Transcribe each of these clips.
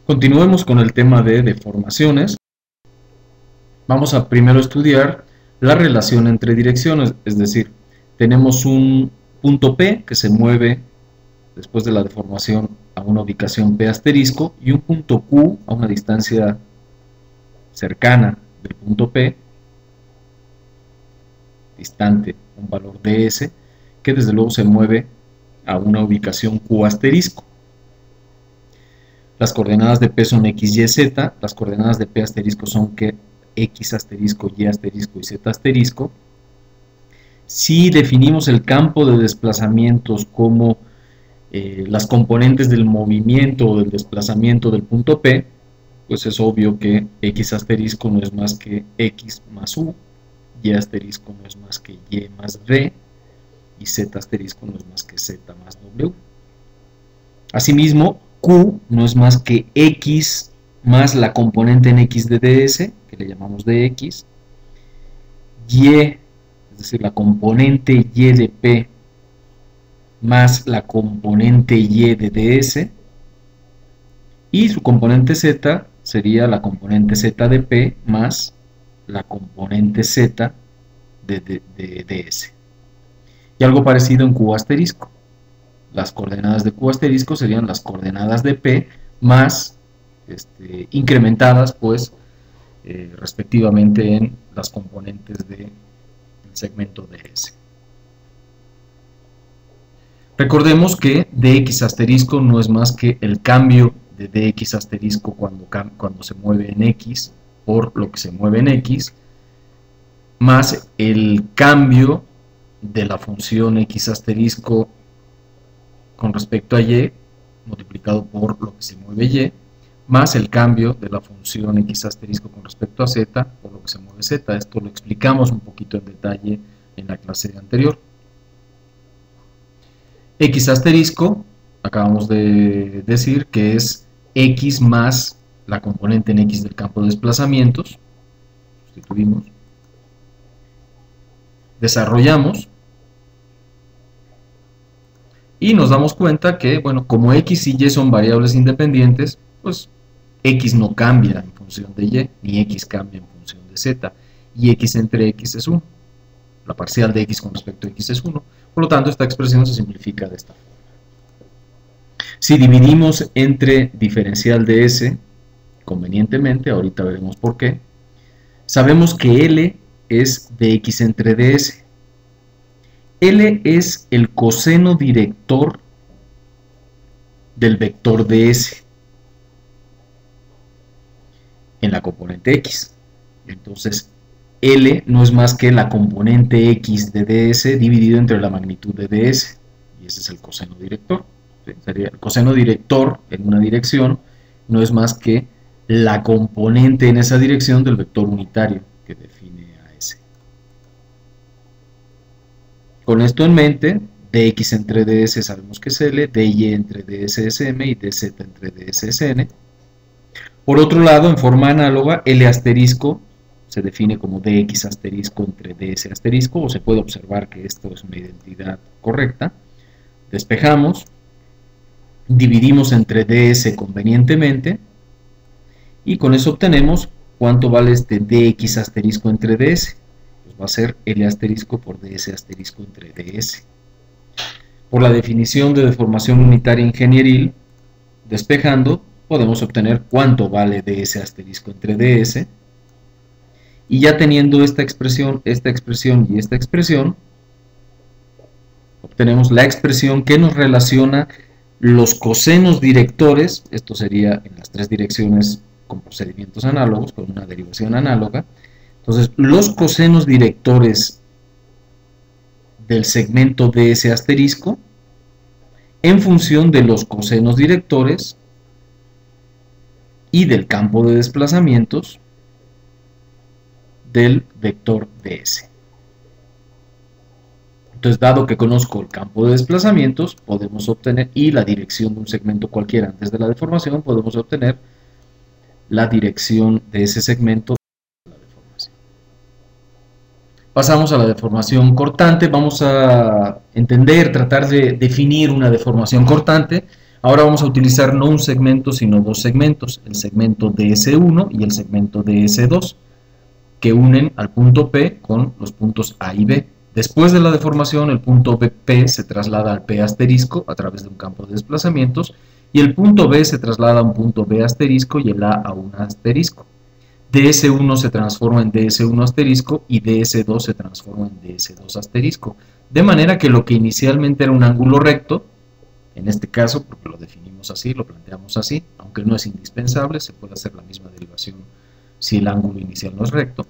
Continuemos con el tema de deformaciones. Vamos a primero estudiar la relación entre direcciones, es decir, tenemos un punto P que se mueve después de la deformación a una ubicación P asterisco y un punto Q a una distancia cercana del punto P, distante un valor ds, que desde luego se mueve a una ubicación Q asterisco. Las coordenadas de P son X, Y, Z, las coordenadas de P asterisco son que X asterisco, Y asterisco y Z asterisco. Si definimos el campo de desplazamientos como las componentes del movimiento o del desplazamiento del punto P, pues es obvio que X asterisco no es más que X más U, Y asterisco no es más que Y más V, y Z asterisco no es más que Z más W. Asimismo, Q no es más que X más la componente en X de ds, que le llamamos dx, Y, es decir, la componente Y de P más la componente Y de ds, y su componente Z sería la componente Z de P más la componente Z de ds. Y algo parecido en Q asterisco. Las coordenadas de Q asterisco serían las coordenadas de P más incrementadas pues respectivamente en las componentes del segmento ds. Recordemos que dx asterisco no es más que el cambio de dx asterisco cuando se mueve en x por lo que se mueve en x, más el cambio de la función x asterisco con respecto a y multiplicado por lo que se mueve y, más el cambio de la función x asterisco con respecto a z por lo que se mueve z. Esto lo explicamos un poquito en detalle en la clase anterior. X asterisco, acabamos de decir que es x más la componente en x del campo de desplazamientos. Sustituimos. Desarrollamos. Y nos damos cuenta que, bueno, como x y y son variables independientes, pues x no cambia en función de y, ni x cambia en función de z, y x entre x es 1. La parcial de x con respecto a x es 1. Por lo tanto, esta expresión se simplifica de esta forma. Si dividimos entre diferencial de s, convenientemente, ahorita veremos por qué, sabemos que L es dx entre ds. L es el coseno director del vector ds en la componente x. Entonces, L no es más que la componente x de ds dividido entre la magnitud de ds, y ese es el coseno director. ¿Sí? Sería el coseno director en una dirección no es más que la componente en esa dirección del vector unitario que define a S. Con esto en mente, dx entre ds sabemos que es L, dy entre ds es m y dz entre ds es n. Por otro lado, en forma análoga, L asterisco se define como dx asterisco entre ds asterisco, o se puede observar que esto es una identidad correcta. Despejamos, dividimos entre ds convenientemente, y con eso obtenemos cuánto vale este dx asterisco entre ds. Pues va a ser L asterisco por ds asterisco entre ds. Por la definición de deformación unitaria ingenieril, despejando, podemos obtener cuánto vale ds asterisco entre ds, y ya teniendo esta expresión y esta expresión, obtenemos la expresión que nos relaciona los cosenos directores. Esto sería en las tres direcciones con procedimientos análogos, con una derivación análoga. Entonces, los cosenos directores del segmento ds asterisco en función de los cosenos directores y del campo de desplazamientos del vector ds. Entonces, dado que conozco el campo de desplazamientos, podemos obtener, y la dirección de un segmento cualquiera antes de la deformación, podemos obtener la dirección de ese segmento de la deformación. Pasamos a la deformación cortante. Vamos a tratar de definir una deformación cortante. Ahora vamos a utilizar no un segmento, sino dos segmentos, el segmento DS1 y el segmento DS2, que unen al punto P con los puntos A y B. Después de la deformación, el punto P se traslada al P asterisco a través de un campo de desplazamientos, y el punto B se traslada a un punto B asterisco y el A un asterisco. DS1 se transforma en DS1 asterisco y DS2 se transforma en DS2 asterisco. De manera que lo que inicialmente era un ángulo recto, en este caso, porque lo definimos así, lo planteamos así, aunque no es indispensable, se puede hacer la misma derivación si el ángulo inicial no es recto.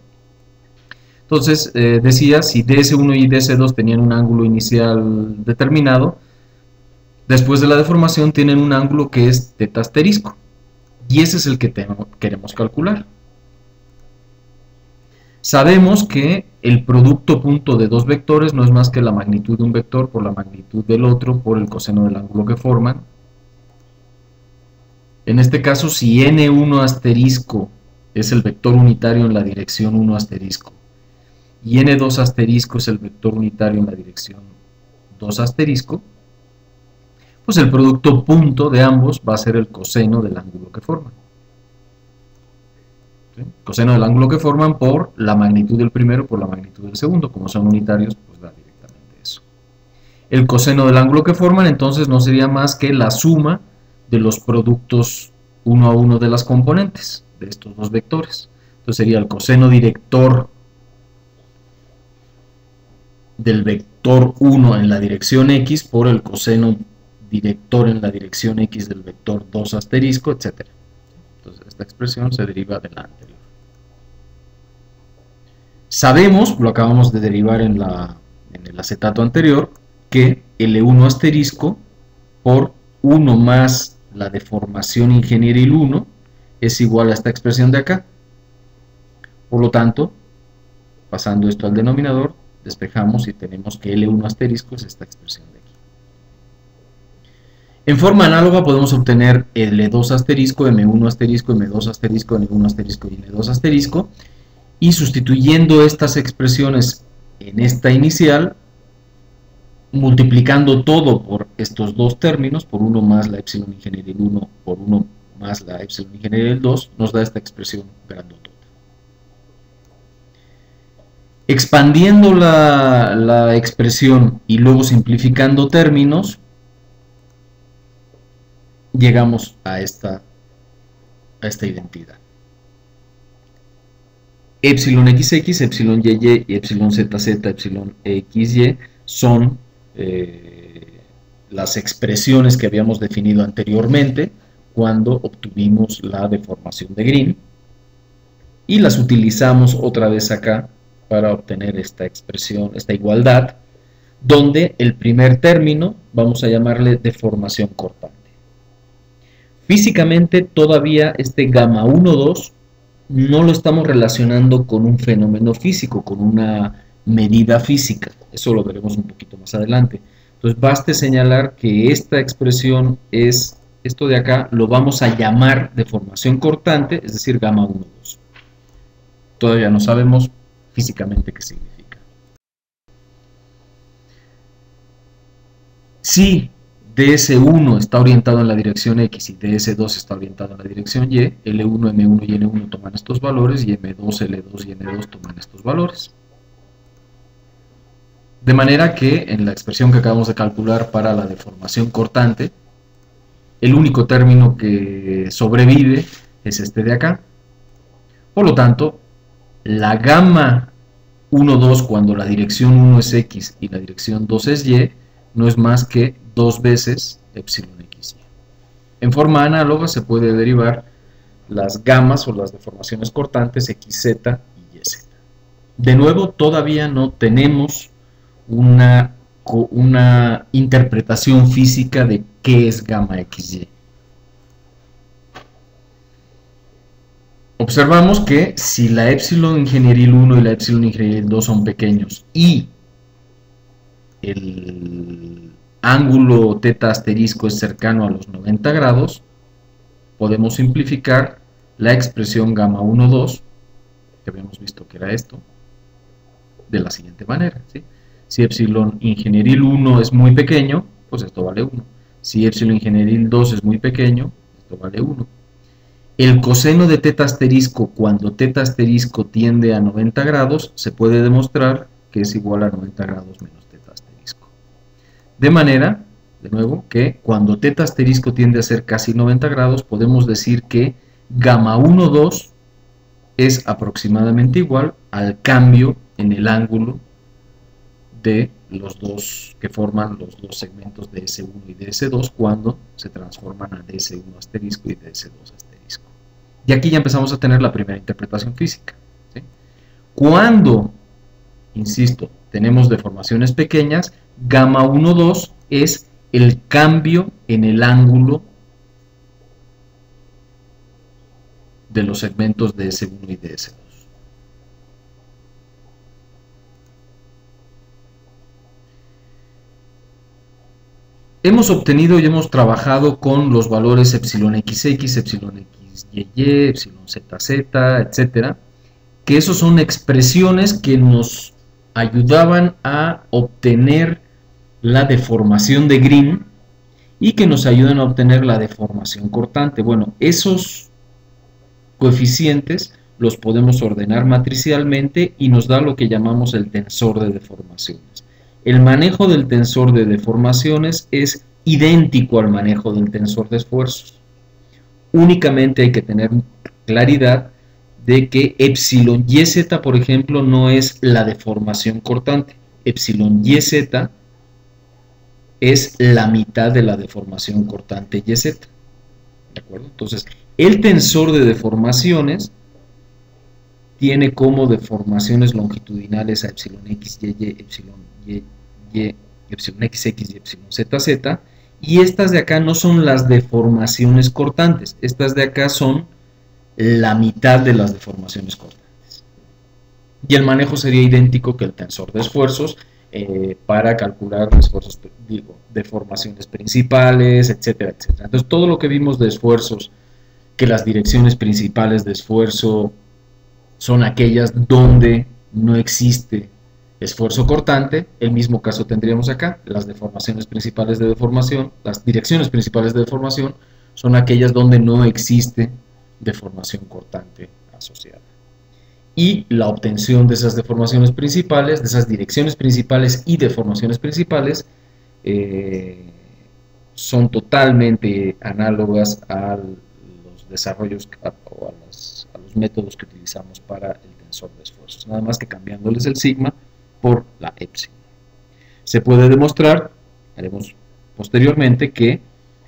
Entonces, decía, si DS1 y DS2 tenían un ángulo inicial determinado, después de la deformación tienen un ángulo que es teta asterisco, y ese es el que queremos calcular. Sabemos que el producto punto de dos vectores no es más que la magnitud de un vector por la magnitud del otro por el coseno del ángulo que forman. En este caso, si n1 asterisco es el vector unitario en la dirección 1 asterisco y n2 asterisco es el vector unitario en la dirección 2 asterisco, pues el producto punto de ambos va a ser el coseno del ángulo que forman. ¿Sí? Coseno del ángulo que forman por la magnitud del primero por la magnitud del segundo. Como son unitarios, pues da directamente eso. El coseno del ángulo que forman entonces no sería más que la suma de los productos uno a uno de las componentes de estos dos vectores. Entonces sería el coseno director del vector 1 en la dirección X por el coseno director en la dirección X del vector 2 asterisco, etc. Entonces esta expresión se deriva de la anterior. Sabemos, lo acabamos de derivar en el acetato anterior, que L1 asterisco por 1 más la deformación ingenieril 1 es igual a esta expresión de acá. Por lo tanto, pasando esto al denominador, despejamos y tenemos que L1 asterisco es esta expresión de aquí. En forma análoga podemos obtener L2 asterisco, M1 asterisco, M2 asterisco, N1 asterisco y N2 asterisco, y sustituyendo estas expresiones en esta inicial, multiplicando todo por estos dos términos, por 1 más la epsilon ingenieril 1 por 1 más la epsilon ingenieril 2, nos da esta expresión grandotota. Expandiendo la expresión y luego simplificando términos, llegamos a esta identidad. Epsilon XX, epsilon YY y epsilon ZZ, epsilon XY son las expresiones que habíamos definido anteriormente cuando obtuvimos la deformación de Green, y las utilizamos otra vez acá para obtener esta expresión, esta igualdad, donde el primer término vamos a llamarle deformación cortante. Físicamente todavía este gamma 1,2 no lo estamos relacionando con un fenómeno físico, con una medida física. Eso lo veremos un poquito más adelante. Entonces baste señalar que esta expresión es, esto de acá lo vamos a llamar deformación cortante, es decir, gamma 1,2. Todavía no sabemos físicamente qué significa. Si DS1 está orientado en la dirección X y DS2 está orientado en la dirección Y, L1, M1 y N1 toman estos valores y M2, L2 y N2 toman estos valores. De manera que en la expresión que acabamos de calcular para la deformación cortante, el único término que sobrevive es este de acá. Por lo tanto, la gamma 1,2 cuando la dirección 1 es X y la dirección 2 es Y, no es más que 2 veces epsilon XY. En forma análoga se puede derivar las gamas o las deformaciones cortantes XZ y YZ. De nuevo, todavía no tenemos una interpretación física de qué es gamma XY. Observamos que si la epsilon ingenieril 1 y la epsilon ingenieril 2 son pequeños y el ángulo teta asterisco es cercano a los 90 grados, podemos simplificar la expresión gamma 1,2, que habíamos visto que era esto, de la siguiente manera, ¿sí? Si epsilon ingenieril 1 es muy pequeño, pues esto vale 1. Si epsilon generil 2 es muy pequeño, esto vale 1. El coseno de teta asterisco, cuando teta asterisco tiende a 90 grados, se puede demostrar que es igual a 90 grados menos teta asterisco. De manera, de nuevo, que cuando teta asterisco tiende a ser casi 90 grados, podemos decir que gamma 1, 2 es aproximadamente igual al cambio en el ángulo de los dos que forman los dos segmentos de S1 y de S2 cuando se transforman a DS1 asterisco y DS2 asterisco. Y aquí ya empezamos a tener la primera interpretación física, ¿sí? Cuando, insisto, tenemos deformaciones pequeñas, gamma 1, 2 es el cambio en el ángulo de los segmentos de S1 y de S2. Hemos obtenido y hemos trabajado con los valores epsilon XX, epsilon XYY, epsilon ZZ, etcétera, que esos son expresiones que nos ayudaban a obtener la deformación de Green y que nos ayudan a obtener la deformación cortante. Bueno, esos coeficientes los podemos ordenar matricialmente y nos da lo que llamamos el tensor de deformaciones. El manejo del tensor de deformaciones es idéntico al manejo del tensor de esfuerzos. Únicamente hay que tener claridad de que epsilon YZ, por ejemplo, no es la deformación cortante. Epsilon YZ es la mitad de la deformación cortante YZ. ¿De acuerdo? Entonces, el tensor de deformaciones tiene como deformaciones longitudinales a epsilon XYY, epsilon YY, epsilon XX y epsilon ZZ, y estas de acá no son las deformaciones cortantes, estas de acá son la mitad de las deformaciones cortantes. Y el manejo sería idéntico que el tensor de esfuerzos para calcular esfuerzos, deformaciones principales, etcétera, etcétera. Entonces, todo lo que vimos de esfuerzos, que las direcciones principales de esfuerzo son aquellas donde no existe esfuerzo cortante, el mismo caso tendríamos acá. Las deformaciones principales de deformación, las direcciones principales de deformación son aquellas donde no existe deformación cortante asociada. Y la obtención de esas deformaciones principales, de esas direcciones principales y deformaciones principales, son totalmente análogas a los desarrollos o a los métodos que utilizamos para el tensor de esfuerzos, nada más que cambiándoles el sigma por la epsilon. Se puede demostrar, haremos posteriormente, que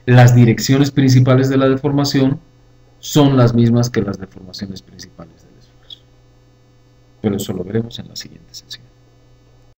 las direcciones principales de la deformación son las mismas que las deformaciones principales del esfuerzo. Pero eso lo veremos en la siguiente sesión.